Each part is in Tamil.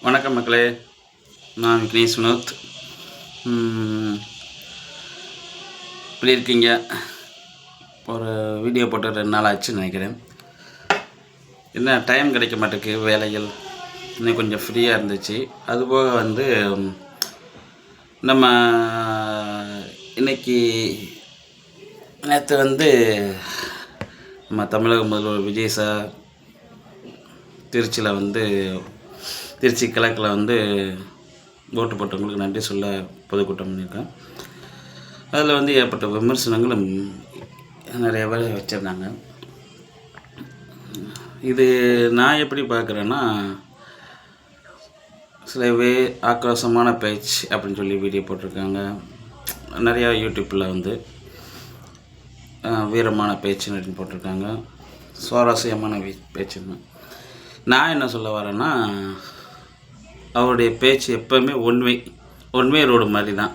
வணக்கம் மக்களே, நான் விக்னேஷ் வினோத். எப்படி இருக்கீங்க? ஒரு வீடியோ போட்டு 2 நாள் ஆச்சுன்னு நினைக்கிறேன். என்ன டைம் கிடைக்க மாட்டேக்கு, வேலைகள் இன்னும் கொஞ்சம் ஃப்ரீயாக இருந்துச்சு. அதுபோக நம்ம இன்றைக்கி நேற்று நம்ம தமிழக முதல்வர் விஜய் சார் திருச்சி கிழக்கில் ஓட்டு போட்டவங்களுக்கு நன்றி சொல்ல பொதுக்கூட்டம் பண்ணியிருக்கேன். அதில் ஏற்பட்ட விமர்சனங்களும் நிறைய பேர் வச்சுருந்தாங்க. இது நான் எப்படி பார்க்குறேன்னா, சிலவே ஆக்ரோஷமான பேச்சு அப்படின்னு சொல்லி வீடியோ போட்டிருக்காங்க. நிறையா யூடியூப்பில் வீரமான பேச்சுன்னு அப்படின்னு போட்டிருக்காங்க, சுவாரஸ்யமான பேச்சுன்னு. நான் என்ன சொல்ல வரேன்னா, அவருடைய பேச்சு எப்போவுமே ஒன்வே ரோடு மாதிரி தான்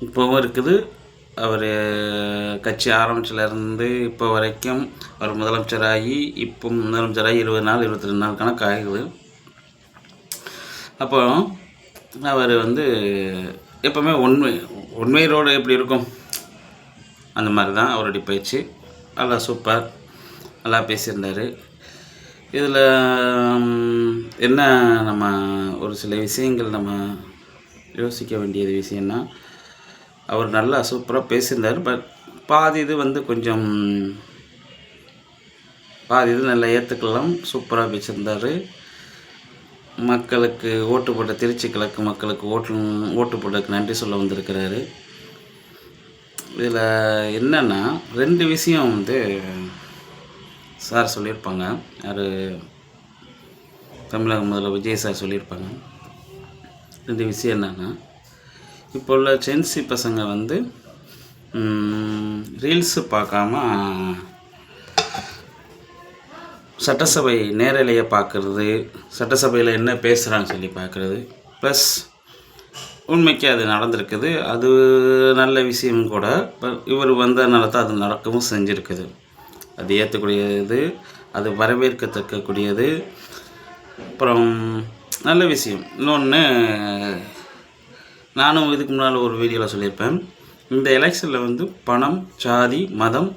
இப்போவும் இருக்குது. அவர் கட்சி ஆரம்பிச்சிலேருந்து இப்போ வரைக்கும் அவர் முதலமைச்சராகி 20 நாள் 22 நாள் கணக்காகுது. அப்போ அவர் எப்போவுமே ஒன்வே ரோடு எப்படி இருக்கும் அந்த மாதிரி தான் அவருடைய பேச்சு. நல்லா சூப்பர், நல்லா பேசியிருந்தார். இதில் என்ன, நம்ம ஒரு சில விஷயங்கள் நம்ம யோசிக்க வேண்டியது விஷயம்னா, அவர் நல்லா சூப்பராக பேசியிருந்தார். பட் பாதி இது கொஞ்சம் நல்லா ஏற்றுக்கலாம். சூப்பராக பேசியிருந்தார். மக்களுக்கு ஓட்டு போட்ட திருச்சி கிழக்கு மக்களுக்கு ஓட்டு போட்டதுக்கு நன்றி சொல்ல வந்திருக்கிறாரு. இதில் என்னென்னா 2 விஷயம் சார் சொல்லியிருப்பாங்க. யார், தமிழக முதல்வர் விஜய் சார் சொல்லியிருப்பாங்க. 2 விஷயம் என்னென்னா, இப்போ உள்ள சென்சி பசங்க ரீல்ஸு பார்க்காம சட்டசபை நேரலையை பார்க்குறது, சட்டசபையில் என்ன பேசுகிறான்னு சொல்லி பார்க்குறது, ப்ளஸ் உண்மைக்கு அது நடந்திருக்குது. அது நல்ல விஷயம் கூட. இவர் வந்ததுனால தான் அது நடக்கவும் செஞ்சுருக்குது. அது ஏற்றக்கூடியது, அது வரவேற்கத்தக்கக்கூடியது. அப்புறம் நல்ல விஷயம். இன்னொன்று, நானும் இதுக்கு முன்னால் ஒரு வீடியோவில் சொல்லியிருப்பேன். இந்த எலெக்ஷனில் பணம், ஜாதி, மதம்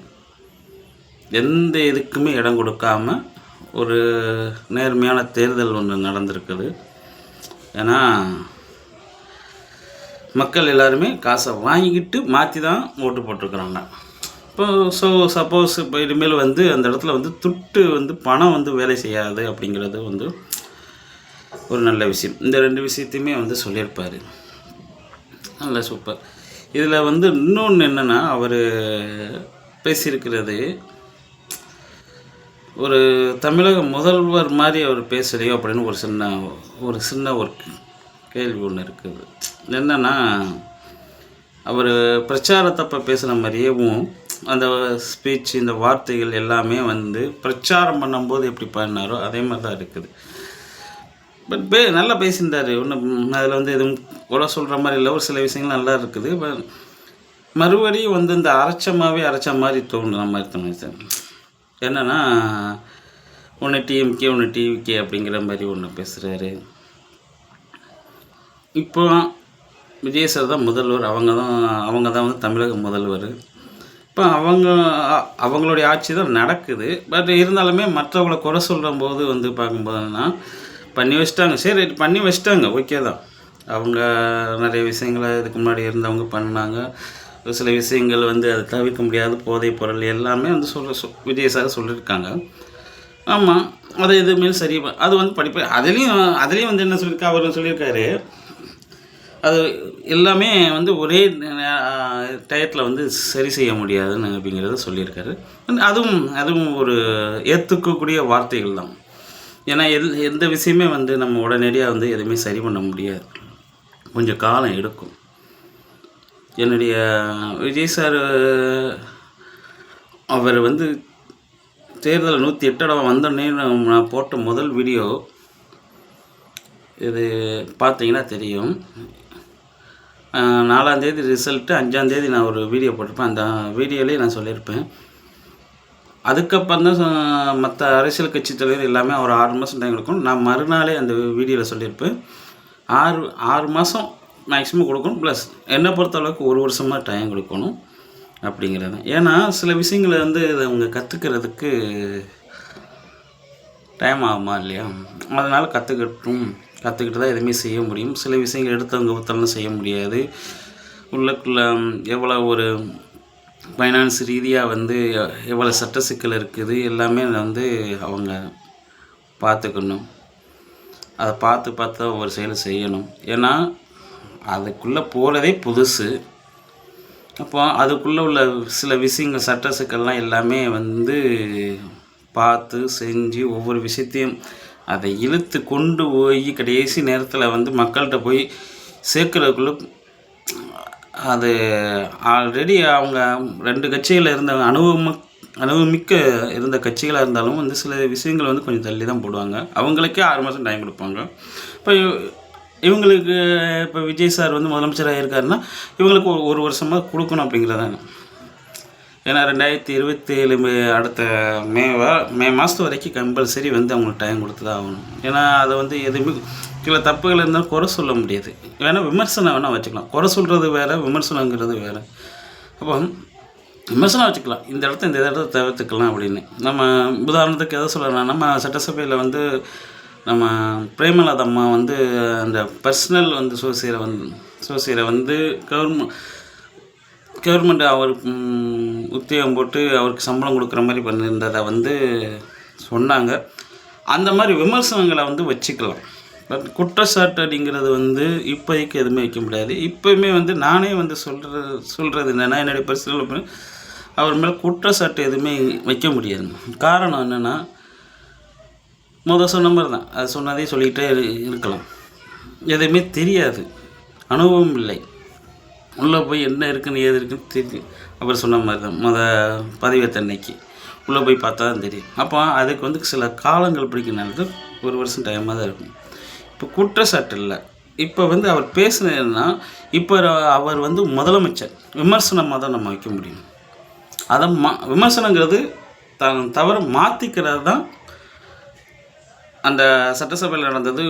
எந்த இதுக்குமே இடம் கொடுக்காமல் ஒரு நேர்மையான தேர்தல் ஒன்று நடந்திருக்குது. ஏன்னா மக்கள் எல்லாருமே காசை வாங்கிக்கிட்டு மாற்றி தான் ஓட்டு போட்டிருக்கிறாங்க. இப்போ சப்போஸ் இப்போ இனிமேல் அந்த இடத்துல துட்டு பணம் வேலை செய்யாது அப்படிங்கிறது ஒரு நல்ல விஷயம். இந்த 2 விஷயத்தையுமே சொல்லியிருப்பார். நல்ல சூப்பர். இதில் இன்னொன்று என்னென்னா, அவர் பேசியிருக்கிறது ஒரு தமிழக முதல்வர் மாதிரி அவர் பேசலையோ அப்படின்னு ஒரு சின்ன ஒரு கேள்வி ஒன்று இருக்குது. என்னென்னா, அவர் பிரச்சாரத்தப்போ பேசுகிற மாதிரியேவும் அந்த ஸ்பீச், இந்த வார்த்தைகள் எல்லாமே பிரச்சாரம் பண்ணும்போது எப்படி பண்ணாரோ அதே மாதிரி தான் இருக்குது. பட் நல்லா பேசியிருந்தார். ஒன்றும் அதில் எதுவும் கூட சொல்கிற மாதிரி இல்லை. ஒரு சில விஷயங்கள் நல்லா இருக்குது. பட் மறுபடியும் இந்த அரைச்ச மாதிரி தோணுற மாதிரி தோணுது. என்னென்னா, ஒன்று டிஎம்கே ஒன்று டிவிகே அப்படிங்கிற மாதிரி ஒன்று பேசுகிறாரு. இப்போ விஜய் சார் தான் முதல்வர். அவங்க தான் தமிழக முதல்வர். இப்போ அவங்களுடைய ஆட்சி தான் நடக்குது. பட் இருந்தாலுமே மற்றவங்களை குறை சொல்கிற போது பார்க்கும்போதுன்னா, பண்ணி வச்சிட்டாங்க. சரி, பண்ணி வச்சிட்டாங்க, ஓகே தான். அவங்க நிறைய விஷயங்களை இதுக்கு முன்னாடி இருந்தவங்க பண்ணாங்க. ஒரு சில விஷயங்கள் அதை தவிர்க்க முடியாத போதைப் பொருள் எல்லாமே விஜய் சார் சொல்லியிருக்காங்க. ஆமாம், அது எதுவுமே சரி. அது படிப்பு அதுலேயும் என்ன சொல்லியிருக்கா, அவர் சொல்லியிருக்காரு, அது எல்லாமே ஒரே டயத்தில் சரி செய்ய முடியாதுன்னு அப்படிங்கிறத சொல்லியிருக்காரு. அதுவும் ஒரு ஏற்றுக்கக்கூடிய வார்த்தைகள் தான். ஏன்னா எந்த விஷயமே நம்ம உடனடியாக எதுவுமே சரி பண்ண முடியாது. கொஞ்சம் காலம் எடுக்கும். என்னுடைய விஜய் சார் அவர் தேர்தல் 108 தடவை வந்தோடனே நான் போட்ட முதல் வீடியோ இது பார்த்தீங்கன்னா தெரியும். 4ஆம் தேதி ரிசல்ட்டு, 5ஆம் தேதி நான் ஒரு வீடியோ போட்டிருப்பேன். அந்த வீடியோலேயே நான் சொல்லியிருப்பேன், அதுக்கப்புறம் தான் மற்ற அரசியல் கட்சி தலைவர் எல்லாமே ஒரு 6 மாதம் டைம் கொடுக்கணும். நான் மறுநாளே அந்த வீடியோவில் சொல்லியிருப்பேன். 6 மாதம் மேக்ஸிமம் கொடுக்கணும். ப்ளஸ் என்னை பொறுத்தளவுக்கு 1 வருஷமாக டைம் கொடுக்கணும் அப்படிங்கிறது. ஏன்னா சில விஷயங்களை வந்து அவங்க கற்றுக்கிறதுக்கு டைம் ஆகுமா இல்லையா? அதனால் கற்றுக்கிட்டு தான் எதுவுமே செய்ய முடியும். சில விஷயங்கள் எடுத்தவங்க ஒருத்தரலாம் செய்ய முடியாது. உள்ளுக்குள்ளே எவ்வளோ ஒரு ஃபைனான்ஸ் ரீதியாக வந்து எவ்வளோ சட்ட சிக்கல் இருக்குது எல்லாமே வந்து அவங்க பார்த்துக்கணும். அதை பார்த்து தான் ஒரு செயல் செய்யணும். ஏன்னா அதுக்குள்ளே போகிறதே புதுசு. அப்போ அதுக்குள்ளே உள்ள சில விஷயங்கள் சட்ட சிக்கல்லாம் எல்லாமே வந்து பார்த்து செஞ்சு ஒவ்வொரு விஷயத்தையும் அதை இழுத்து கொண்டு போய் கடைசி நேரத்தில் வந்து மக்கள்கிட்ட போய் சேர்க்குறதுக்குள்ள அது ஆல்ரெடி அவங்க 2 கட்சிகளில் இருந்த அனுபவமிக்க இருந்த கட்சிகளாக இருந்தாலும் வந்து சில விஷயங்கள் வந்து கொஞ்சம் தள்ளி தான் போடுவாங்க. அவங்களுக்கே 6 மாதம் டைம் கொடுப்பாங்க. இப்போ இவங்களுக்கு இப்போ விஜய் சார் வந்து முதலமைச்சராக இருக்காருன்னா இவங்களுக்கு 1 வருஷமாக கொடுக்கணும் அப்படிங்கிறதாங்க. ஏன்னா 2027 அடுத்த மே மாதத்து வரைக்கும் கம்பல்சரி வந்து அவங்களுக்கு டைம் கொடுத்து தான் ஆகணும். ஏன்னா அதை வந்து எதுவுமே சில தப்புகள் இருந்தாலும் குறை சொல்ல முடியாது. வேணால் விமர்சனம் வேணால் வச்சுக்கலாம். குறை சொல்கிறது வேறு, விமர்சனங்கிறது வேறு. அப்போ விமர்சனம் வச்சுக்கலாம், இந்த இடத்த தவிர்த்துக்கலாம் அப்படின்னு. நம்ம உதாரணத்துக்கு எதை சொல்லலாம், நம்ம சட்டசபையில் வந்து நம்ம பிரேமலதா அம்மா வந்து அந்த பர்சனல் வந்து சோசியரை வந்து கவர்மெண்ட் அவர் உத்தியோகம் போட்டு அவருக்கு சம்பளம் கொடுக்குற மாதிரி பண்ணியிருந்ததை வந்து சொன்னாங்க. அந்த மாதிரி விமர்சனங்களை வந்து வச்சுக்கலாம். பட் குற்றச்சாட்டு அப்படிங்கிறது வந்து இப்போதைக்கு எதுவுமே வைக்க முடியாது. இப்போயுமே வந்து நானே வந்து சொல்கிறது என்னென்னா, என்னுடைய பர்சனல் அவர் மேலே குற்றச்சாட்டு எதுவுமே வைக்க முடியாது. காரணம் என்னென்னா, சொன்ன மாதிரி தான், அது சொன்னதே சொல்லிக்கிட்டே இருக்கலாம். எதுவுமே தெரியாது, அனுபவம் இல்லை. உள்ளே போய் என்ன இருக்குன்னு ஏது இருக்குன்னு தெரியும். அப்புறம் சொன்ன மாதிரி தான் பதிவேத்தன்னைக்கு உள்ளே போய் பார்த்தா தான் தெரியும். அப்போ அதுக்கு வந்து சில காலங்கள் பிடிக்கிறனால 1 வருஷம் டைமாக தான் இருக்கும். இப்போ குற்றச்சாட்டு இல்லை. இப்போ வந்து அவர் பேசுனதுன்னா இப்போ அவர் வந்து முதலமைச்சர், விமர்சனமாக தான் நம்ம வைக்க முடியும். அதை விமர்சனங்கிறது தவிர மாற்றிக்கிறது தான் அந்த சட்டசபையில் நடந்தது.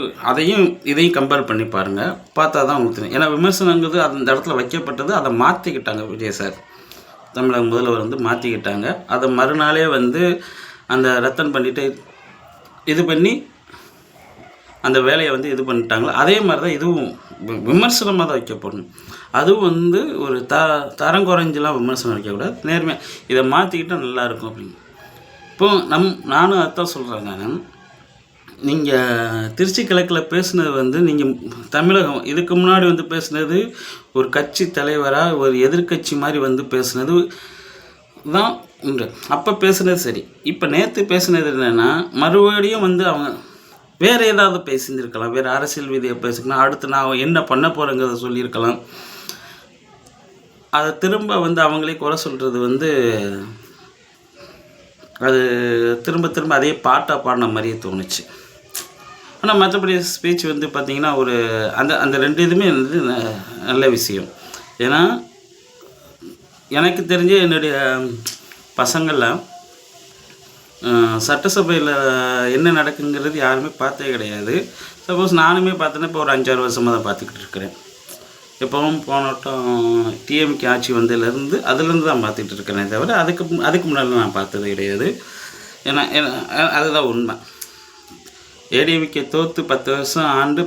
இதையும் கம்பேர் பண்ணி பாருங்கள், பார்த்தா தான் உங்களுக்கு தெரியும். ஏன்னா விமர்சனங்கிறது அந்த இடத்துல வைக்கப்பட்டது, அதை மாற்றிக்கிட்டாங்க விஜய் சார், தமிழக முதல்வர் வந்து மாற்றிக்கிட்டாங்க. அதை மறுநாளே வந்து அந்த ரத்தன் பண்ணிட்டு இது பண்ணி அந்த வேலையை வந்து இது பண்ணிட்டாங்களோ அதே மாதிரி தான் இதுவும் விமர்சனமாக தான் வைக்கப்படணும். அதுவும் வந்து ஒரு தரம் குறைஞ்செலாம் விமர்சனம் வைக்கக்கூடாது, நேர்மையாக இதை மாற்றிக்கிட்டால் நல்லாயிருக்கும் அப்படின்னு. இப்போது நானும் அதான் சொல்கிறேன். நீங்கள் திருச்சி கிழக்கில் பேசுனது வந்து நீங்கள் தமிழகம் இதுக்கு முன்னாடி வந்து பேசுனது ஒரு கட்சி தலைவராக ஒரு எதிர்கட்சி மாதிரி வந்து பேசுனது தான் உண்டு. அப்போ பேசுனது சரி. இப்போ நேற்று பேசுனது என்னென்னா, மறுபடியும் வந்து அவங்க வேறு ஏதாவது பேசியிருந்திருக்கலாம், வேறு அரசியல் விதியை பேசிக்கலாம், அடுத்து நான் என்ன பண்ண போகிறேங்கிறத சொல்லியிருக்கலாம். அதை திரும்ப வந்து அவங்களே குறை சொல்கிறது வந்து அது திரும்ப அதே பாட்டாக பாடின மாதிரியே தோணுச்சு. ஆனால் மற்றபடி ஸ்பீச் வந்து பார்த்திங்கன்னா ஒரு அந்த 2 இதுவுமே வந்து நல்ல விஷயம். ஏன்னா எனக்கு தெரிஞ்ச என்னுடைய பசங்கள்லாம் சட்டசபையில் என்ன நடக்குங்கிறது யாருமே பார்த்தே கிடையாது. சப்போஸ் நானுமே பார்த்தேன்னா இப்போ ஒரு 5-6 வருஷமாக தான் பார்த்துக்கிட்டு இருக்கிறேன். எப்போவும் போனட்டும் டிஎம்கே ஆட்சி வந்ததுலேருந்து அதுலேருந்து தான் பார்த்துக்கிட்டு இருக்கிறேன் தவிர அதுக்கு முன்னாடி நான் பார்த்தது கிடையாது. ஏன்னா அதுதான் உண்மை. ஏடிஎம்கே தோற்று 10 வருஷம் ஆண்டு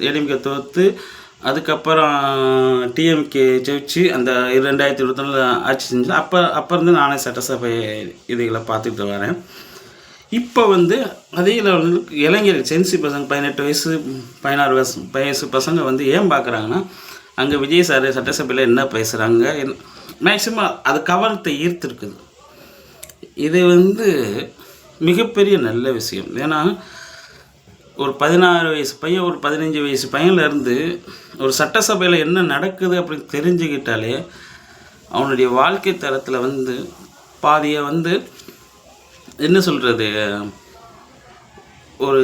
ஏடிஎம்கே தோற்று அதுக்கப்புறம் டிஎம்கே ஜெயிச்சு அந்த 2021 ஆட்சி செஞ்சு அப்போ இருந்து நானே சட்டசபை இதுகளை பார்த்துக்கிட்டு வரேன். இப்போ வந்து அதே லெவலுக்கு இளைஞர்கள் சென்சி பசங்க 18 வயசு 16 வயசு பசங்க வந்து ஏன் பார்க்குறாங்கன்னா, அங்கே விஜய் சார் சட்டசபையில் என்ன பேசுகிறாங்க, மேக்சிமம் அது கவனத்தை ஈர்த்துருக்குது. இது வந்து மிகப்பெரிய நல்ல விஷயம். ஏன்னா ஒரு 16 வயசு பையன் ஒரு 15 வயசு பையன்லேருந்து ஒரு சட்டசபையில் என்ன நடக்குது அப்படின்னு தெரிஞ்சுக்கிட்டாலே அவனுடைய வாழ்க்கை தரத்தில் வந்து பாதியை வந்து என்ன சொல்கிறது, ஒரு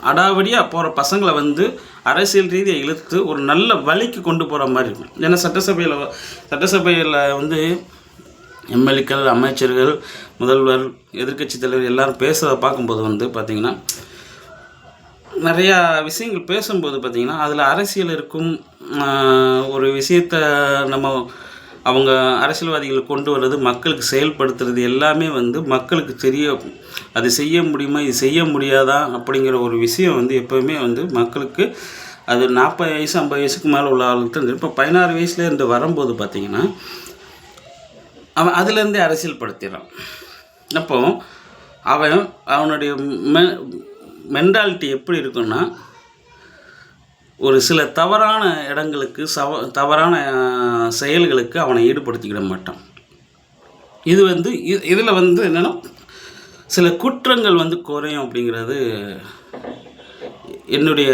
அடாவடியாக போகிற பசங்களை வந்து அரசியல் ரீதியை இழுத்து ஒரு நல்ல வழிக்கு கொண்டு போகிற மாதிரி இருக்கும். ஏன்னா சட்டசபையில் வந்து எம்எல்ஏக்கள், அமைச்சர்கள், முதல்வர், எதிர்க்கட்சி தலைவர் எல்லோரும் பேசுகிறத பார்க்கும்போது வந்து பார்த்திங்கன்னா, நிறையா விஷயங்கள் பேசும்போது பார்த்திங்கன்னா அதில் அரசியல் இருக்கும். ஒரு விஷயத்தை அவங்க அரசியல்வாதிகள் கொண்டு வர்றது, மக்களுக்கு செயல்படுத்துறது எல்லாமே வந்து மக்களுக்கு அது செய்ய முடியுமா, இது செய்ய முடியாதா அப்படிங்கிற ஒரு விஷயம் வந்து எப்போவுமே வந்து மக்களுக்கு அது 40 வயசு 50 வயசுக்கு மேலே உள்ள ஆளுகிட்ட இப்போ 16 வயசுலேருந்து வரும்போது பார்த்திங்கன்னா அவன் அதுலேருந்தே அரசியல் படுத்திடுறான். அப்போது அவனுடைய மென்டாலிட்டி எப்படி இருக்குன்னா, ஒரு சில தவறான இடங்களுக்கு தவறான செயல்களுக்கு அவனை ஈடுபடுத்திக்கிட மாட்டான். இது வந்து இதில் வந்து என்னென்னா சில குற்றங்கள் வந்து குறையும் அப்படிங்கிறது என்னுடைய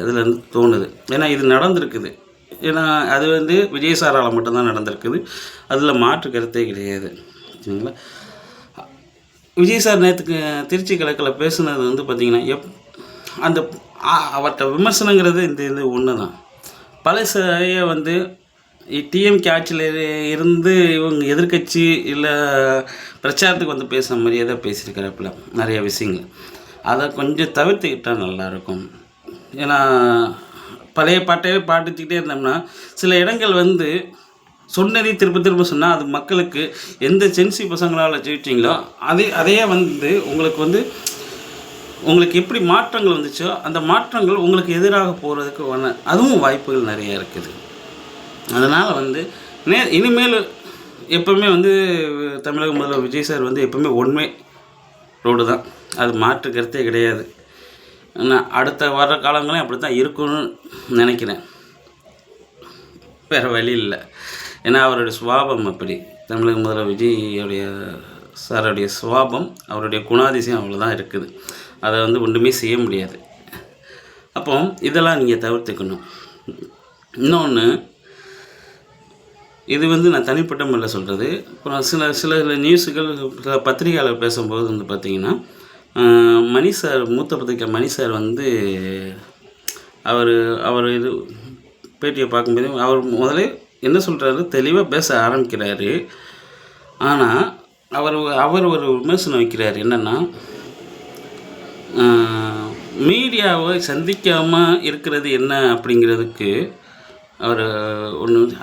இதில் வந்து தோணுது. ஏன்னா இது நடந்திருக்குது. ஏன்னா அது வந்து விஜய் சாரால் மட்டும்தான் நடந்திருக்குது. அதில் மாற்று கருத்தே கிடையாது. சரிங்களா? விஜய் சார் நேற்றுக்கு திருச்சி கிழக்கில் பேசுனது வந்து பார்த்திங்கன்னா அந்த அவர்கிட்ட விமர்சனங்கிறது இது ஒன்று தான். பழசைய வந்து டிஎம்கே ஆட்சியில் இருந்து இவங்க எதிர்க்கட்சி இல்லை பிரச்சாரத்துக்கு வந்து பேசுகிற மாதிரியே தான் பேசியிருக்கிறப்பல நிறைய விஷயங்கள். அதை கொஞ்சம் தவிர்த்துக்கிட்டால் நல்லாயிருக்கும். ஏன்னா பழைய பாட்டையே பாடிச்சுக்கிட்டே இருந்தோம்னா சில இடங்கள் வந்து சொன்னதே திரும்ப திரும்ப சொன்னால் அது மக்களுக்கு எந்த சென்சி பசங்களால் ஜெயிச்சிங்களோ அதையே வந்து உங்களுக்கு எப்படி மாற்றங்கள் வந்துச்சோ அந்த மாற்றங்கள் உங்களுக்கு எதிராக போகிறதுக்கு அதுவும் வாய்ப்புகள் நிறைய இருக்குது. அதனால் வந்து இனிமேல் எப்போவுமே வந்து தமிழக முதல்வர் விஜய் சார் வந்து எப்போவுமே ஒன்மே ரோடு தான். அது மாற்று கருத்தே கிடையாது. நான் அடுத்த வர காலங்களும் அப்படி தான் இருக்குன்னு நினைக்கிறேன். வேறு வழி இல்லை. ஏன்னா அவருடைய சுபாவம் அப்படி. தமிழக முதல்வர் விஜய்யுடைய சாருடைய சுபாவம், அவருடைய குணாதிசயம் அவ்வளோதான் இருக்குது. அதை வந்து ஒன்றுமே செய்ய முடியாது. அப்போ இதெல்லாம் நீங்கள் தவிர்த்துக்கணும். இன்னொன்று, இது வந்து நான் தனிப்பட்ட முறையில் சொல்கிறது. அப்புறம் சில நியூஸுகள் சில பத்திரிகையாளர் பேசும்போது வந்து பார்த்திங்கன்னா, மணி சார், மூத்த பத்திரிக்கை மணி சார் வந்து அவர் இது பேட்டியை பார்க்கும்போது அவர் முதல்ல என்ன சொல்கிறாரு, தெளிவாக பேச ஆரம்பிக்கிறாரு. ஆனால் அவர் ஒரு விமர்சனம் வைக்கிறார். என்னென்னா, மீடியாவை சந்திக்காமல் இருக்கிறது என்ன அப்படிங்கிறதுக்கு அவர்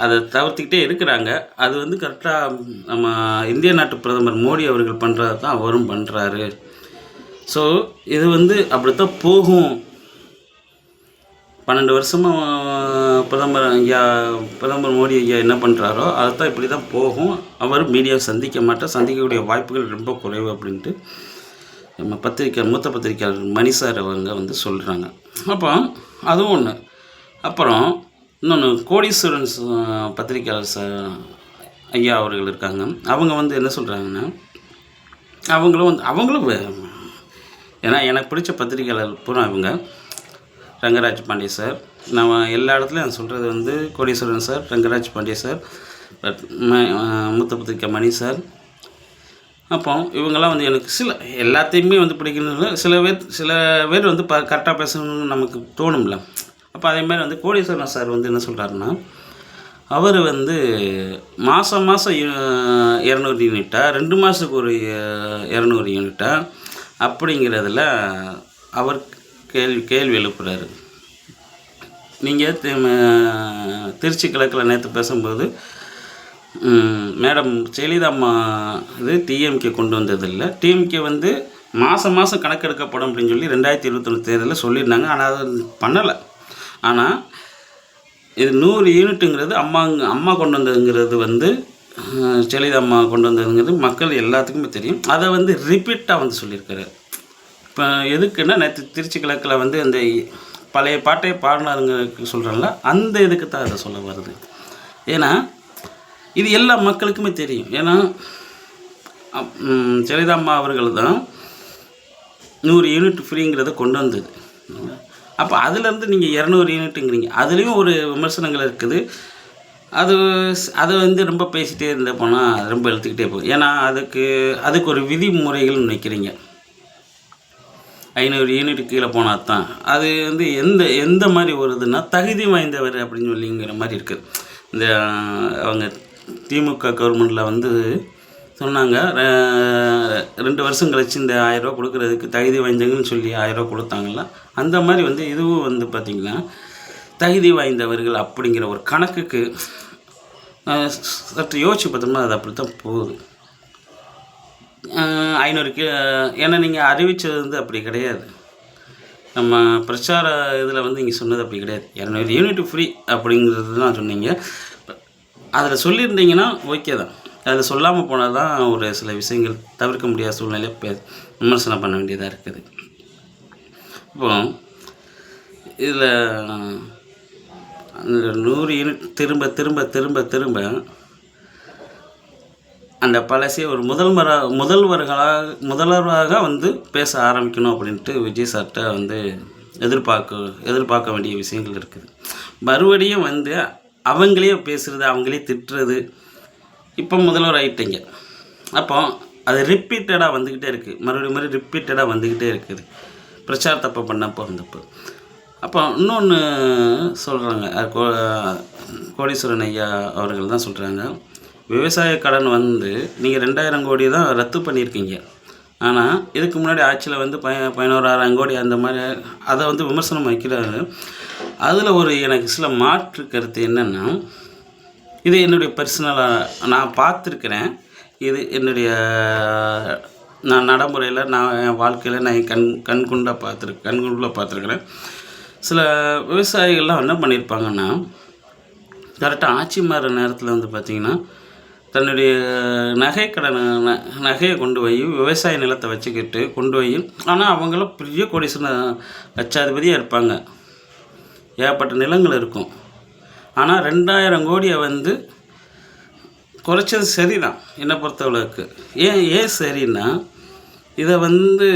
அதை தவிர்த்துக்கிட்டே இருக்கிறாங்க. அது வந்து கரெக்டாக நம்ம இந்திய நாட்டு பிரதமர் மோடி அவர்கள் பண்ணுறது தான் அவரும் பண்ணுறாரு. ஸோ இது வந்து அப்படித்தான் போகும். 12 வருஷமாக பிரதமர் மோடி ஐயா என்ன பண்ணுறாரோ அதைத்தான் இப்படி தான் போகும். அவர் மீடியாவை சந்திக்க மாட்டார், சந்திக்கக்கூடிய வாய்ப்புகள் ரொம்ப குறைவு அப்படின்ட்டு நம்ம மூத்த பத்திரிக்கையாளர் மணி சார் அவங்க வந்து சொல்கிறாங்க. அப்போ அதுவும் ஒன்று. அப்புறம் இன்னொன்று, கோடீஸ்வரன் பத்திரிக்கையாளர் ஐயா அவர்கள் இருக்காங்க. அவங்க வந்து என்ன சொல்கிறாங்கன்னா, அவங்களும் ஏன்னா எனக்கு பிடிச்ச பத்திரிக்கையாளர் பூரா இவங்க ரங்கராஜ் பாண்டே சார். நான் எல்லா இடத்துலையும் நான் சொல்கிறது வந்து கோடீஸ்வரன் சார், ரங்கராஜ் பாண்டே சார், மூத்த பத்திரிக்கை மணி சார். அப்போ இவங்கெல்லாம் வந்து எனக்கு எல்லாத்தையுமே வந்து பிடிக்கணும். சில பேர் வந்து கரெக்டாக பேசணும்னு நமக்கு தோணும்ல. அப்போ அதேமாதிரி வந்து கோடீஸ்வரன் சார் வந்து என்ன சொல்கிறாருன்னா, அவர் வந்து மாதம் 200 யூனிட்டா 2 மாதத்துக்கு ஒரு 200 யூனிட்டா அப்படிங்கிறதுல அவர் கேள்வி எழுப்புறாரு. நீங்கள் திருச்சி கிழக்கில் நேற்று பேசும்போது மேடம் ஜெயலலிதாம்மா இது டிஎம்கே கொண்டு வந்ததில்லை, டிஎம்கே வந்து மாதம் கணக்கெடுக்கப்படும் அப்படின்னு சொல்லி 2021 தேர்தலில் சொல்லியிருந்தாங்க. ஆனால் அது பண்ணலை. ஆனால் இது 100 யூனிட்டுங்கிறது அம்மா கொண்டு வந்ததுங்கிறது வந்து ஜெயலலிதாம்மா கொண்டு வந்ததுங்கிறது மக்கள் எல்லாத்துக்குமே தெரியும். அதை வந்து ரிப்பீட்டாக வந்து சொல்லியிருக்காரு. இப்போ எதுக்குன்னா, நேற்று திருச்சி கிழக்கில் வந்து அந்த பழைய பாட்டை பாடினாருங்களுக்கு சொல்கிறேன்ல, அந்த இதுக்கு தான் அதை சொல்ல வருது. ஏன்னா இது எல்லா மக்களுக்குமே தெரியும். ஏன்னா ஜெயலலிதாம்மா அவர்கள் தான் 100 யூனிட் ஃப்ரீங்கிறத கொண்டு வந்தது. அப்போ அதுலேருந்து நீங்கள் 200 யூனிட்டுங்கிறீங்க. அதுலேயும் ஒரு விமர்சனங்கள் இருக்குது. அதை வந்து ரொம்ப பேசிகிட்டே இருந்த போனால் ரொம்ப எழுத்துக்கிட்டே போகும். ஏன்னா அதுக்கு ஒரு விதிமுறைகள் வைக்கிறீங்க. 500 யூனிட் கீழே போனால் தான் அது வந்து எந்த மாதிரி வருதுன்னா, தகுதி வாய்ந்தவர் அப்படின்னு சொல்லிங்கிற மாதிரி இருக்குது. அவங்க திமுக கவர்மெண்ட்டில் வந்து சொன்னாங்க. 2 வருஷம் கழிச்சு இந்த 1000 ரூபா கொடுக்குறதுக்கு தகுதி வாய்ந்தவங்கன்னு சொல்லி 1000 ரூபா கொடுத்தாங்கல்ல, அந்த மாதிரி வந்து இதுவும் வந்து பார்த்திங்கன்னா தகுதி வாய்ந்தவர்கள் அப்படிங்கிற ஒரு கணக்குக்கு சற்று யோசிச்சு பார்த்தோம்னா அது அப்படி தான் போகுது. 500 ஏன்னா நீங்கள் அறிவித்தது வந்து அப்படி கிடையாது. நம்ம பிரச்சார இதில் வந்து இங்கே சொன்னது அப்படி கிடையாது. 200 யூனிட் ஃப்ரீ அப்படிங்கிறது தான் சொன்னீங்க. அதில் சொல்லியிருந்தீங்கன்னா ஓகே தான். அதில் சொல்லாமல் போனால் தான் ஒரு சில விஷயங்கள் தவிர்க்க முடியாத சூழ்நிலையை விமர்சனம் பண்ண வேண்டியதாக இருக்குது. இப்போ இதில் அந்த 100 யூனிட் திரும்ப திரும்ப திரும்ப திரும்ப அந்த பழசே ஒரு முதல்வராக வந்து பேச ஆரம்பிக்கணும் அப்படின்ட்டு விஜய் சார்கிட்ட வந்து எதிர்பார்க்க வேண்டிய விஷயங்கள் இருக்குது. மறுபடியும் வந்து அவங்களே பேசுகிறது, அவங்களே திட்டுறது. இப்போ முதல்வர் ஆகிட்டீங்க, அப்போ அது ரிப்பீட்டடாக வந்துக்கிட்டே இருக்குது. மறுபடியும் ரிப்பீட்டடாக வந்துக்கிட்டே இருக்குது. பிரச்சாரத்தப்போ பண்ணப்போ வந்தப்போ. அப்போ இன்னொன்று சொல்கிறாங்க, கோடீஸ்வரன் ஐயா அவர்கள் தான் சொல்கிறாங்க, விவசாய கடன் வந்து நீங்கள் 2000 கோடி தான் ரத்து பண்ணியிருக்கீங்க. ஆனால் இதுக்கு முன்னாடி ஆட்சியில் வந்து 11,000 கோடி அந்த மாதிரி அதை வந்து விமர்சனம் வைக்கிறாரு. அதில் ஒரு எனக்கு சில மாற்று கருத்து என்னென்னா, இது என்னுடைய பர்சனலாக நான் பார்த்துருக்குறேன். இது என்னுடைய நான் நடைமுறையில் நான் என் வாழ்க்கையில் நான் கண்குள்ள பார்த்துருக்குறேன். சில விவசாயிகள்லாம் என்ன பண்ணியிருப்பாங்கன்னா, கரெக்டாக ஆட்சி மாறுற நேரத்தில் வந்து பார்த்திங்கன்னா தன்னுடைய நகையை கொண்டு போய் விவசாய நிலத்தை வச்சுக்கிட்டு கொண்டு போய், ஆனால் அவங்களும் பெரிய கோடீஸ்வரன் லட்சாதிபதியாக இருப்பாங்க, ஏகப்பட்ட நிலங்கள் இருக்கும். ஆனால் 2000 கோடியை வந்து குறைச்சது சரிதான் என்னை பொறுத்தவளவுக்கு. ஏன் சரின்னா, இதை வந்து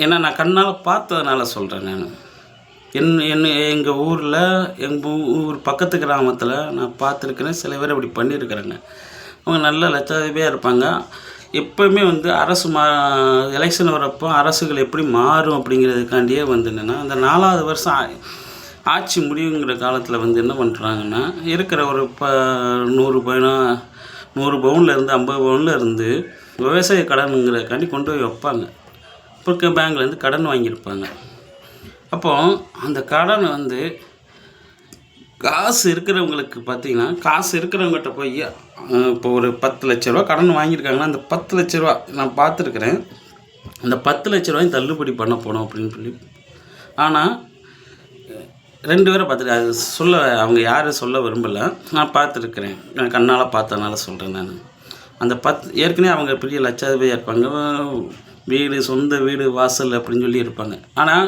ஏன்னா நான் கண்ணால் பார்த்ததுனால சொல்கிறேன். நான் எங்கள் ஊர் பக்கத்து கிராமத்தில் நான் பார்த்துருக்குறேன். சில பேர் அப்படி பண்ணியிருக்கிறாங்க. அவங்க நல்ல லட்சாதிபதியாக இருப்பாங்க. எப்போவுமே வந்து எலெக்ஷன் வரப்போ அரசுகள் எப்படி மாறும் அப்படிங்கிறதுக்காண்டியே வந்து என்னென்னா, அந்த 4வது வருஷம் ஆட்சி முடிவுங்கிற காலத்தில் வந்து என்ன பண்ணுறாங்கன்னா, இருக்கிற ஒரு 100 பவுன்லேருந்து 50 பவுன்லேருந்து விவசாய கடனுங்கிறக்காண்டி கொண்டு போய் வைப்பாங்க. இப்போ பேங்க்லேருந்து கடன் வாங்கியிருப்பாங்க. அப்போது அந்த கடன் வந்து காசு இருக்கிறவங்களுக்கு பார்த்திங்கன்னா, காசு இருக்கிறவங்ககிட்ட போய் இப்போ ஒரு 10 லட்ச ரூபா கடன் வாங்கியிருக்காங்கன்னா, அந்த 10 லட்ச ரூபா நான் பார்த்துருக்குறேன். அந்த 10 லட்ச ரூபாயும் தள்ளுபடி பண்ண போனோம் அப்படின்னு சொல்லி. ஆனால் 2 பேரை பார்த்துட்டு அது அவங்க யாரும் சொல்ல விரும்பலை. நான் பார்த்துருக்குறேன், நான் கண்ணால் பார்த்ததுனால சொல்கிறேன். நான் அந்த ஏற்கனவே அவங்க பெரிய லட்சாதிபதியாக இருப்பாங்க, சொந்த வீடு வாசல் அப்படின்னு சொல்லி இருப்பாங்க. ஆனால்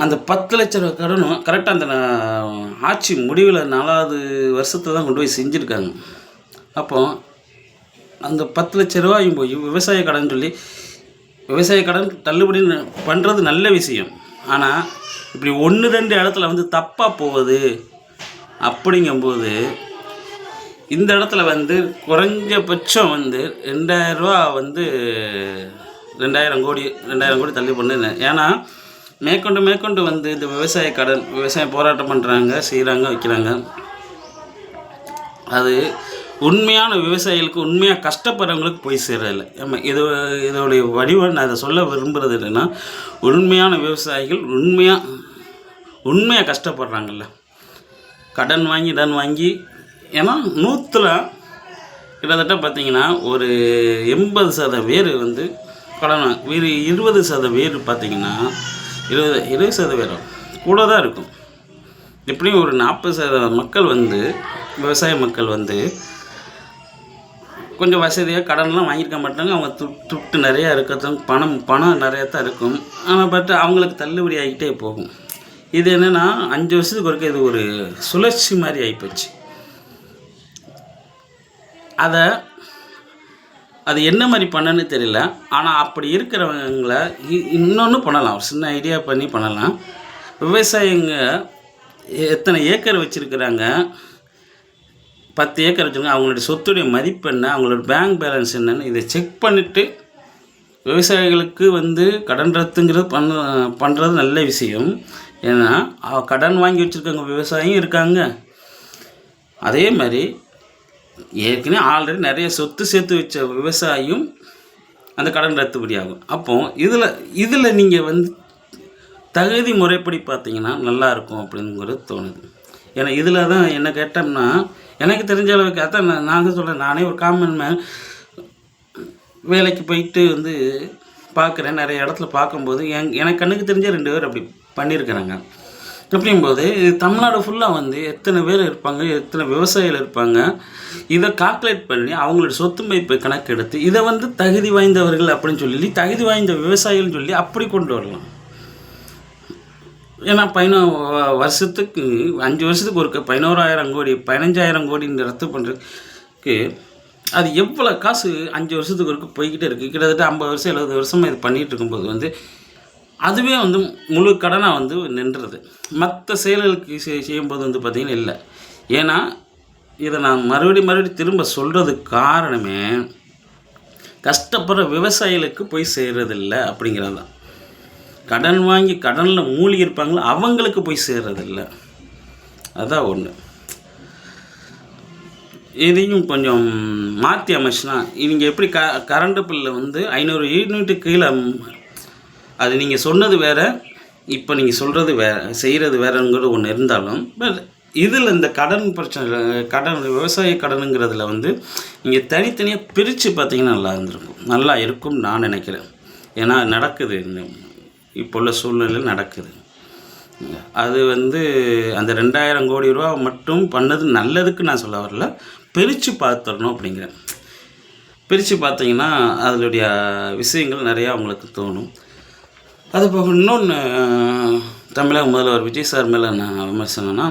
அந்த 10 லட்ச ரூபா கடனும் கரெக்டாக அந்த ஆட்சி முடிவில் 4வது வருஷத்தில் தான் கொண்டு போய் செஞ்சுருக்காங்க. அப்போது அந்த 10 லட்ச ரூபாயும் போய் விவசாய கடன் சொல்லி விவசாய கடன் தள்ளுபடி பண்ணுறது நல்ல விஷயம். ஆனால் இப்படி 1-2 இடத்துல வந்து தப்பாக போகுது. அப்படிங்கும்போது இந்த இடத்துல வந்து குறைஞ்சபட்சம் வந்து 2000 ரூபா வந்து 2000 கோடி தள்ளி பண்ணு. ஏன்னா மேற்கொண்டு வந்து இந்த விவசாயம் போராட்டம் பண்ணுறாங்க, செய்கிறாங்க, வைக்கிறாங்க. அது உண்மையான விவசாயிகளுக்கு, உண்மையாக கஷ்டப்படுறவங்களுக்கு போய் சேரல. இதோடைய வடிவம் நான் அதை சொல்ல விரும்புகிறது என்னென்னா, உண்மையான விவசாயிகள் உண்மையாக கஷ்டப்படுறாங்கல்ல, கடன் வாங்கி ஏன்னா 100ல் கிட்டத்தட்ட பார்த்திங்கன்னா ஒரு 80% பேர் வந்து கடன், 20% பேர் பார்த்திங்கன்னா 20% கூட தான் இருக்கும். எப்படியும் ஒரு 40% மக்கள் வந்து விவசாய மக்கள் வந்து கொஞ்சம் வசதியாக கடன்லாம் வாங்கியிருக்க மாட்டாங்க. அவங்க துட்டு நிறையா இருக்கிறதும் பணம் நிறையா தான் இருக்கும். ஆனால் அவங்களுக்கு தள்ளுபடி ஆகிட்டே போகும். இது என்னென்னா 5 வருஷத்துக்கு ஒருக்க இது ஒரு சுழற்சி மாதிரி ஆகிப்போச்சு. அது என்ன மாதிரி பண்ணன்னு தெரியல. ஆனால் அப்படி இருக்கிறவங்களை இன்னொன்று பண்ணலாம், ஒரு சின்ன ஐடியா பண்ணலாம். விவசாயிங்க எத்தனை ஏக்கர் வச்சுருக்கிறாங்க, 10 ஏக்கர் வச்சுருங்க, அவங்களுடைய சொத்துடைய மதிப்பு என்ன, அவங்களோட பேங்க் பேலன்ஸ் என்னன்னு இதை செக் பண்ணிவிட்டு விவசாயிகளுக்கு வந்து கடன் ரத்துங்கிறது பண்ணுறது நல்ல விஷயம். ஏன்னா கடன் வாங்கி வச்சுருக்கவங்க விவசாயியும் இருக்காங்க. அதே மாதிரி ஏற்கனவே ஆல்ரெடி நிறைய சொத்து சேர்த்து வச்ச விவசாயியும் அந்த கடன் ரத்துபடி ஆகும். அப்போது இதில் நீங்கள் வந்து தகுதி முறைப்படி பார்த்தீங்கன்னா நல்லாயிருக்கும் அப்படிங்கிறது தோணுது. ஏன்னா இதில் தான் என்ன கேட்டோம்னா, எனக்கு தெரிஞ்ச அளவுக்கு அதான் நான் சொல்கிறேன். நானே ஒரு காமன் மேன் வேலைக்கு போயிட்டு வந்து பார்க்குறேன். நிறைய இடத்துல பார்க்கும்போது எனக்கு கண்ணுக்கு தெரிஞ்ச 2 பேர் அப்படி பண்ணியிருக்கிறாங்க. அப்படிங்கும்போது தமிழ்நாடு ஃபுல்லாக வந்து எத்தனை பேர் இருப்பாங்க, எத்தனை விவசாயிகள் இருப்பாங்க, இதை கால்குலேட் பண்ணி அவங்களோட சொத்து மதிப்பை கணக்கெடுத்து இதை வந்து தகுதி வாய்ந்தவர்கள் அப்படின்னு சொல்லி தகுதி வாய்ந்த விவசாயிகள்னு சொல்லி அப்படி கொண்டு வரலாம். ஏன்னா வருஷத்துக்கு 5 வருஷத்துக்கு ஒருக்க 11,000 கோடி 15,000 கோடின்னு ரத்து பண்ணுறதுக்கு அது எவ்வளோ காசு 5 வருஷத்துக்கு ஒருக்க போய்கிட்டே இருக்குது. கிட்டத்தட்ட 50 வருஷம் 70 வருஷமாக இது பண்ணிகிட்டு இருக்கும்போது வந்து அதுவே வந்து முழு கடனாக வந்து நின்றுறது. மற்ற செயல்களுக்கு செய்யும்போது வந்து பார்த்திங்கன்னா இல்லை. ஏன்னா இதை நான் மறுபடியும் திரும்ப சொல்கிறதுக்கு காரணமே கஷ்டப்படுற விவசாயிகளுக்கு போய் சேர்றதில்ல அப்படிங்கிறது தான். கடன் வாங்கி கடனில் மூழ்கி இருப்பாங்களோ அவங்களுக்கு போய் சேர்றதில்ல. அதான் ஒன்று. இதையும் கொஞ்சம் மாற்றி அமைச்சுனா இவங்க எப்படி கரண்ட்டு பில்லை வந்து 500 யூனிட்டுக்கு கீழே, அது நீங்கள் சொன்னது வேறு, இப்போ நீங்கள் சொல்கிறது செய்கிறது வேறுங்கிறது ஒன்று இருந்தாலும், பட் இதில் இந்த கடன் பிரச்சனை, விவசாய கடனுங்கிறதுல வந்து நீங்கள் தனித்தனியாக பிரித்து பார்த்தீங்கன்னா நல்லா இருக்கும் நான் நினைக்கிறேன். ஏன்னா நடக்குது, இப்போ உள்ள சூழ்நிலையில் நடக்குது. அது வந்து அந்த 2,000 கோடி ரூபா மட்டும் பண்ணது நல்லதுக்கு நான் சொல்ல வரல, பிரித்து பார்த்துடணும் அப்படிங்கிறேன். பிரித்து பார்த்தீங்கன்னா அதனுடைய விஷயங்கள் நிறையா அவங்களுக்கு தோணும். அது போக இன்னொன்று, தமிழக முதல்வர் விஜய் சார் மேலே நான் விமர்சனம்னா,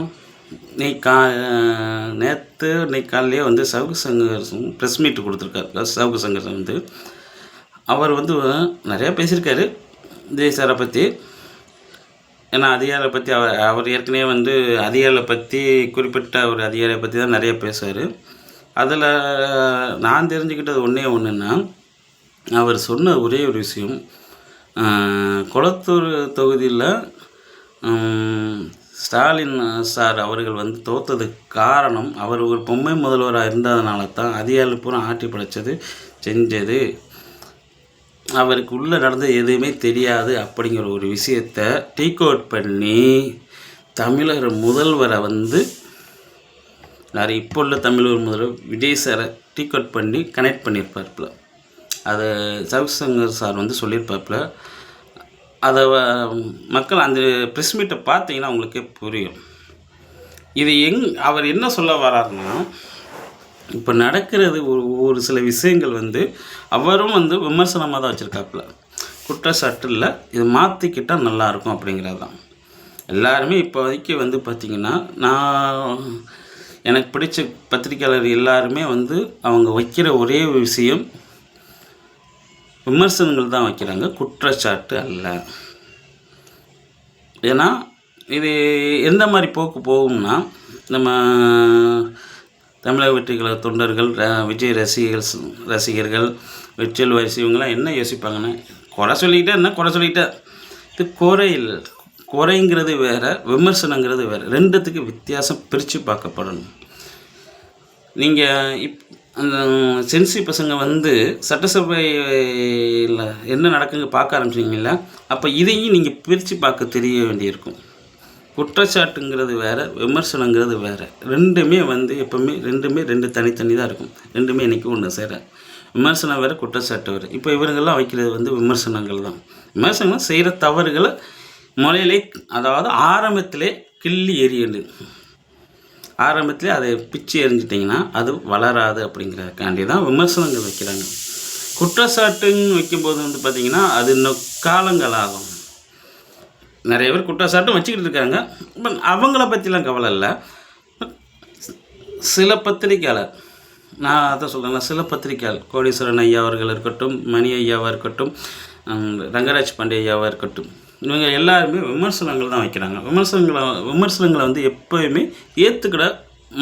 நேற்று காலையிலேயே வந்து சவுக்கு சங்கர் ப்ரெஸ் மீட் கொடுத்துருக்காரு. சவுக்கு சங்கர் வந்து அவர் வந்து நிறையா பேசியிருக்காரு விஜய் சாரை பற்றி. ஏன்னா அதிகாரியை பற்றி அவர் ஏற்கனவே வந்து அதிகாரிகளை பற்றி, குறிப்பிட்ட ஒரு அதிகாரியை பற்றி தான் நிறைய பேசுவார். அதில் நான் தெரிஞ்சுக்கிட்டது ஒன்றுன்னா, அவர் சொன்ன ஒரே ஒரு விஷயம், கொளத்தூர் தொகுதியில் ஸ்டாலின் சார் அவர்கள் வந்து தோற்றதுக்கு காரணம் அவர் ஒரு பொம்மை முதல்வராக இருந்ததுனால தான், அதிகாரிகள் பூரா ஆட்டி படைச்சது செஞ்சது, அவருக்கு உள்ளே நடந்தது எதுவுமே தெரியாது அப்படிங்கிற ஒரு விஷயத்தை டீக் அவுட் பண்ணி தமிழக முதல்வரை வந்து இப்போ உள்ள தமிழக முதல்வர் விஜய் சாரை டீக் அவுட் பண்ணி கனெக்ட் பண்ணியிருப்பார்ல. அதை சவுக்கு சங்கர் சார் வந்து சொல்லியிருப்பார்ல. அதை மக்கள் அந்த ப்ரெஸ் மீட்டை பார்த்தீங்கன்னா அவங்களுக்கே புரியும். இது அவர் என்ன சொல்ல வர்றாருன்னா, இப்போ நடக்கிறது ஒரு சில விஷயங்கள் வந்து அவரும் வந்து விமர்சனமாக தான் வச்சுருக்காப்புல, குற்றச்சாட்டு இல்லை, இதை மாற்றிக்கிட்டால் நல்லாயிருக்கும் அப்படிங்கிறது தான். எல்லாருமே இப்போதைக்கு வந்து பார்த்திங்கன்னா, எனக்கு பிடிச்ச பத்திரிக்கையாளர் எல்லாருமே வந்து அவங்க வைக்கிற ஒரே விஷயம் விமர்சனங்கள் தான் வைக்கிறாங்க, குற்றச்சாட்டு அல்ல. ஏன்னா இது எந்த மாதிரி போக்கு போகும்னா, நம்ம தமிழக வெற்றி கழக தொண்டர்கள், விஜய் ரசிகர்கள், வெற்றில் வரிசை இவங்கெல்லாம் என்ன யோசிப்பாங்கன்னா, குறை சொல்லிக்கிட்டே இது குறைங்கிறது வேறு, விமர்சனங்கிறது வேறு, ரெண்டுத்துக்கு வித்தியாசம் பிரித்து பார்க்கப்படணும். நீங்கள் அந்த சென்சி பசங்க வந்து சட்டசபையில் என்ன நடக்குங்க பார்க்க ஆரம்பிச்சிங்களா, அப்போ இதையும் நீங்கள் பிரித்து பார்க்க தெரிய வேண்டியிருக்கும். குற்றச்சாட்டுங்கிறது வேறு, விமர்சனங்கிறது வேறு. ரெண்டுமே வந்து எப்போவுமே ரெண்டு தனித்தனி தான் இருக்கும். ரெண்டுமே இன்றைக்கி ஒன்று சேர. விமர்சனம் வேறு, குற்றச்சாட்டு வேறு. இப்போ இவருங்கெல்லாம் வைக்கிறது வந்து விமர்சனங்கள் தான். விமர்சனம் செய்கிற தவறுகளை முறையிலே, அதாவது ஆரம்பத்திலே கிள்ளி எறியண்டு, ஆரம்பத்திலே அதை பிச்சு எறிஞ்சிட்டிங்கன்னா அது வளராது அப்படிங்கிறதுக்காண்டி தான் விமர்சனங்கள் வைக்கிறாங்க. குற்றச்சாட்டுன்னு வைக்கும்போது வந்து பார்த்திங்கன்னா அது இன்னும் காலங்கள் ஆகும். நிறைய பேர் குற்றச்சாட்டும் வச்சுக்கிட்டு இருக்காங்க. பட் அவங்கள பற்றிலாம் கவலை இல்லை. சில பத்திரிக்கையாளர், நான் அதை சொல்கிறேன், சில பத்திரிக்கையாளர், கோடீஸ்வரன் ஐயா அவர்கள் இருக்கட்டும், மணி ஐயாவாக இருக்கட்டும், ரங்கராஜ் பாண்டே ஐயாவாக இருக்கட்டும், இவங்க எல்லாருமே விமர்சனங்கள் தான் வைக்கிறாங்க. விமர்சனங்களை வந்து எப்போயுமே ஏற்றுக்கிற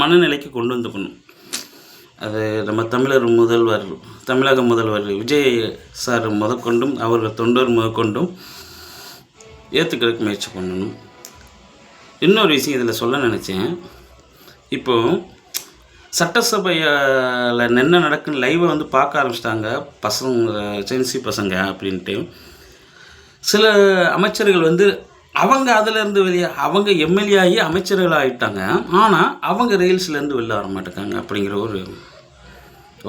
மனநிலைக்கு கொண்டு வந்துக்கணும். அது நம்ம தமிழக முதல்வர் விஜய் சார் முதற்கொண்டும், அவர்கள் தொண்டர் முதற்கொண்டும் ஏற்றுக்கிறதுக்கு முயற்சி பண்ணணும். இன்னொரு விஷயம் இதில் சொல்ல நினச்சேன். இப்போது சட்டசபையில் என்ன நடக்குன்னு லைவை வந்து பார்க்க ஆரம்பிச்சிட்டாங்க பசங்க, சென்சி பசங்க அப்படின்ட்டு. சில அமைச்சர்கள் வந்து அவங்க அதிலேருந்து வெளியே அவங்க எம்எல்ஏ ஆகி அமைச்சர்கள் ஆகிட்டாங்க. ஆனால் அவங்க ரீல்ஸ்லேருந்து வெளில வர மாட்டேங்காங்க அப்படிங்கிற ஒரு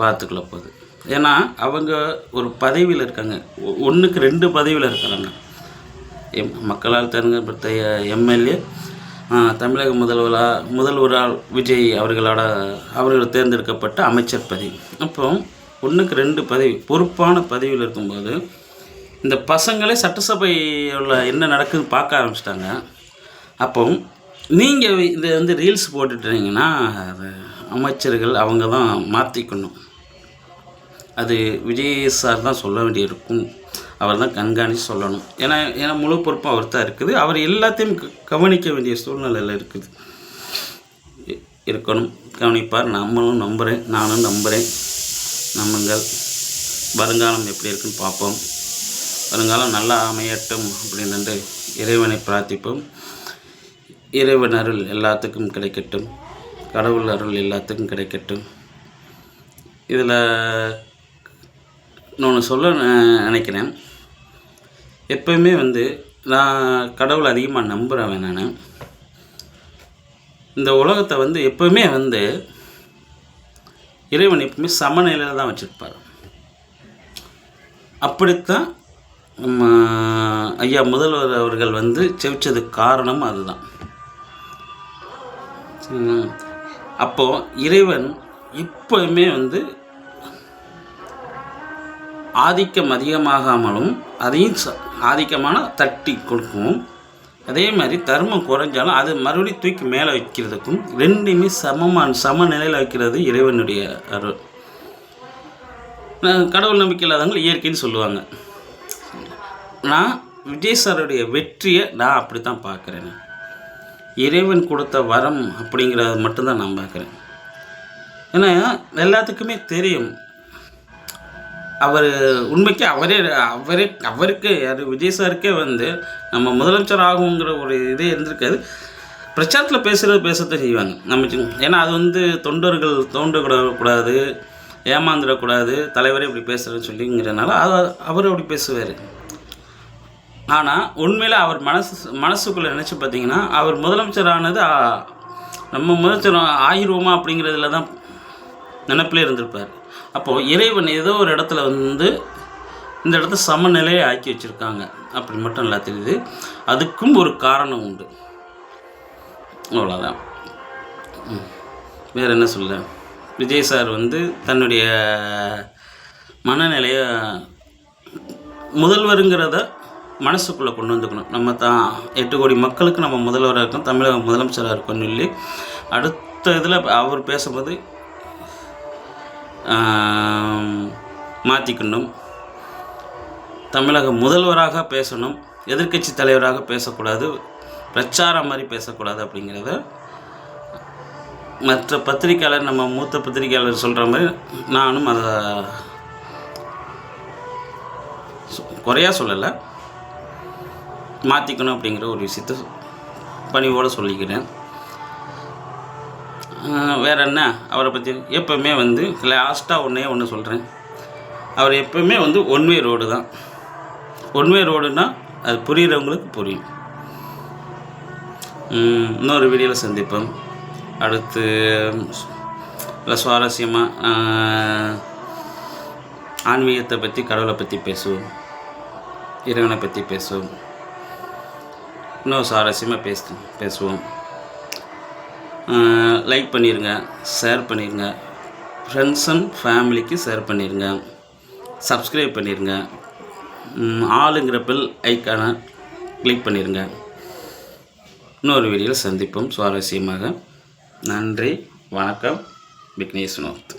வார்த்தைக்குள்ளே போகுது. ஏன்னா அவங்க ஒரு பதவியில் இருக்காங்க, 1க்கு 2 பதவியில் இருக்கிறாங்க. மக்களால் தேர்ந்தெடுத்த எம்எல்ஏ, தமிழக முதல்வரால் விஜய் அவர்கள் தேர்ந்தெடுக்கப்பட்ட அமைச்சர் பதவி. அப்போ 1க்கு 2 பதவி, பொறுப்பான பதவியில் இருக்கும்போது இந்த பசங்களே சட்டசபையில் என்ன நடக்குதுன்னு பார்க்க ஆரம்பிச்சிட்டாங்க. அப்போ நீங்கள் இதை வந்து ரீல்ஸ் போட்டுட்டுறீங்கன்னா அது அமைச்சர்கள் அவங்க தான் மாற்றிக்கணும். அது விஜய் சார் தான் சொல்ல வேண்டியிருக்கும், அவர் தான் கண்காணித்து சொல்லணும். ஏன்னா முழு பொறுப்பும் அவர் தான் இருக்குது. அவர் எல்லாத்தையும் கவனிக்க வேண்டிய சூழ்நிலையில் இருக்கணும், கவனிப்பார். நானும் நம்புகிறேன். நம்புங்கள். வருங்காலம் எப்படி இருக்குன்னு பார்ப்போம். வருங்காலம் நல்லா அமையட்டும் அப்படின்னு இறைவனை பிரார்த்திப்போம். இறைவன் அருள் எல்லாத்துக்கும் கிடைக்கட்டும், கடவுள் அருள் எல்லாத்துக்கும் கிடைக்கட்டும். இதில் நான் ஒன்று சொல்ல நினைக்கிறேன். எப்போயுமே வந்து நான் கடவுளை அதிகமாக நம்புகிறவன். நான் இந்த உலகத்தை வந்து எப்போவுமே வந்து இறைவன் எப்பவுமே சமநிலையில் தான் வச்சுருப்பார். அப்படித்தான் ஐயா முதல்வர் அவர்கள் வந்து செவிச்சதுக்கு காரணம் அதுதான். அப்போது இறைவன் எப்போவுமே வந்து ஆதிக்கம் அதிகமாகாமலும் அதையும் ஆதிக்கமான தட்டி கொடுக்கவும், அதே மாதிரி தர்மம் குறைஞ்சாலும் அது மறுபடியும் தூக்கி மேலே வைக்கிறதுக்கும் 2மே சமநிலையில் வைக்கிறது இறைவனுடைய அருள். கடவுள் நம்பிக்கை இல்லாதவங்க இயற்கைன்னு சொல்லுவாங்க. நான் விஜய் சாருடைய வெற்றியை நான் அப்படி தான் பார்க்குறேன். இறைவன் கொடுத்த வரம் அப்படிங்கிறத மட்டும்தான் நான் பார்க்குறேன். ஏன்னா எல்லாத்துக்குமே தெரியும், அவர் உண்மைக்கு அவருக்கு யார் விஜய் சாருக்கே வந்து நம்ம முதலமைச்சர் ஆகுங்கிற ஒரு இதே இருந்திருக்காது. பிரச்சாரத்தில் பேசுகிறத செய்வாங்க நம்ம. ஏன்னா அது வந்து தொண்டர்கள் தோண்டக்கூடாது, ஏமாந்துடக்கூடாது, தலைவரே இப்படி பேசுகிறேன்னு சொல்லிங்கிறதுனால அவர் அப்படி பேசுவார். ஆனால் உண்மையில் அவர் மனசுக்குள்ளே நினச்சி பார்த்தீங்கன்னா அவர் முதலமைச்சர் ஆனது நம்ம முதலமைச்சர் ஆகிருவோமா அப்படிங்கிறதுல தான் நினைப்பிலே இருந்திருப்பார். அப்போது இறைவன் ஏதோ ஒரு இடத்துல வந்து இந்த இடத்த சமநிலையை ஆக்கி வச்சுருக்காங்க அப்படி மட்டும் நல்லா தெரியுது. அதுக்கும் ஒரு காரணம் உண்டு, அவ்வளோதான். வேறு என்ன சொல்ல. விஜய் சார் வந்து தன்னுடைய மனநிலையை முதல்வருங்கிறத மனசுக்குள்ளே கொண்டு வந்துக்கணும். நம்ம தான் 8 கோடி மக்களுக்கு நம்ம முதல்வராக இருக்கோம், தமிழக முதலமைச்சராக இருக்கோம்னு சொல்லி அடுத்த இதில் அவர் பேசும்போது மாற்றிக்கணும். தமிழக முதல்வராக பேசணும், எதிர்க்கட்சி தலைவராக பேசக்கூடாது, பிரச்சாரம் மாதிரி பேசக்கூடாது அப்படிங்கிறத மற்ற பத்திரிக்கையாளர், நம்ம மூத்த பத்திரிக்கையாளர் சொல்கிற மாதிரி நானும் அதை குறையாக சொல்லலை, மாற்றிக்கணும் அப்படிங்கிற ஒரு விஷயத்தை பணிவோடு சொல்லிக்கிறேன். வேறு என்ன, அவரை பற்றி எப்போவுமே வந்து லாஸ்ட்டாக ஒன்று சொல்கிறேன். அவர் எப்போவுமே வந்து ஒன்வே ரோடு தான். ஒன்வே ரோடுன்னா அது புரிகிறவங்களுக்கு புரியும். இன்னொரு வீடியோவில் சந்திப்போம். அடுத்து இல்லை சுவாரஸ்யமாக ஆன்மீகத்தை பற்றி, கடவுளை பற்றி பேசுவோம், இறைவனை பற்றி பேசுவோம். இன்னும் சுவாரஸ்யமாக பேசுவோம். லைக் பண்ணிடுங்க, ஷேர் பண்ணிடுங்க, ஃப்ரெண்ட்ஸ் அண்ட் ஃபேமிலிக்கு ஷேர் பண்ணிடுங்க, சப்ஸ்கிரைப் பண்ணிடுங்க, ஆளுங்கிற பெல் ஐக்கானை கிளிக் பண்ணிடுங்க. இன்னொரு வீடியோவில் சந்திப்போம் சுவாரஸ்யமாக. நன்றி, வணக்கம். விக்னேஷ் வினோத்.